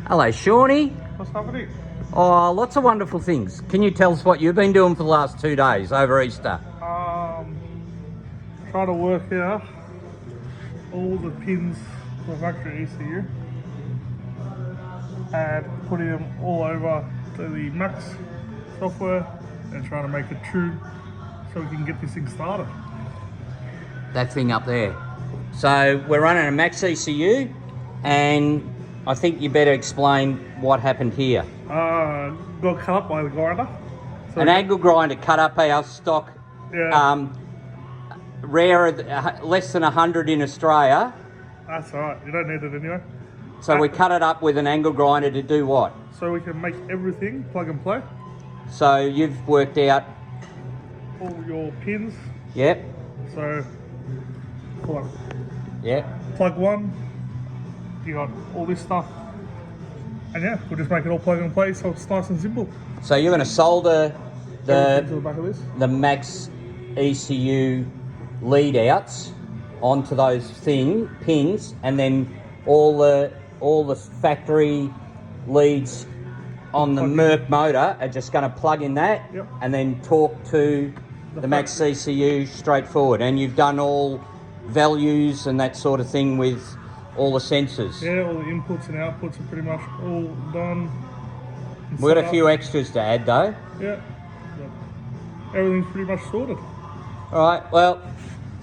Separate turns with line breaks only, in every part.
Hello, Shawnee.
What's happening?
Oh, lots of wonderful things. Can you tell us what you've been doing for the last 2 days over Easter?
Trying to work out all the pins for the factory ECU and putting them all over to the Max software and trying to make it true so we can get this thing started.
That thing up there. So we're running a MaxxECU, and I think you better explain what happened here.
Got cut up by the grinder. So
An angle grinder cut up our stock, rare, less than 100 in Australia.
That's alright, you don't need it anyway.
So we cut it up with an angle grinder to do what?
So we can make everything plug and play.
So you've worked out
All your pins.
Yep.
So, hold on.
Yep.
Plug one, you got all this stuff. And yeah, we'll just make it all plug and play so it's nice and simple.
So you're going to solder
Everything to the back of this.
the MaxxECU lead outs onto those pins, and then all the factory leads on the Merc motor are just going to plug in that, and then talk to the MaxxECU straightforward. And you've done all values and that sort of thing with all the sensors.
Yeah, all the inputs and outputs are pretty much all done.
We've got a few extras to add though.
Yeah, everything's pretty much sorted.
All right, well,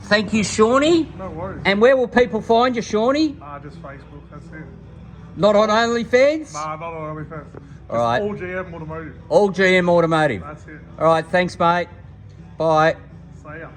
thank you, Shawnee.
No worries.
And where will people find you, Shawnee?
Just Facebook, that's it.
Not on OnlyFans?
Not on OnlyFans.
All right.
All GM Automotive.
All GM Automotive.
That's it.
All right, thanks, mate. Bye.
See ya.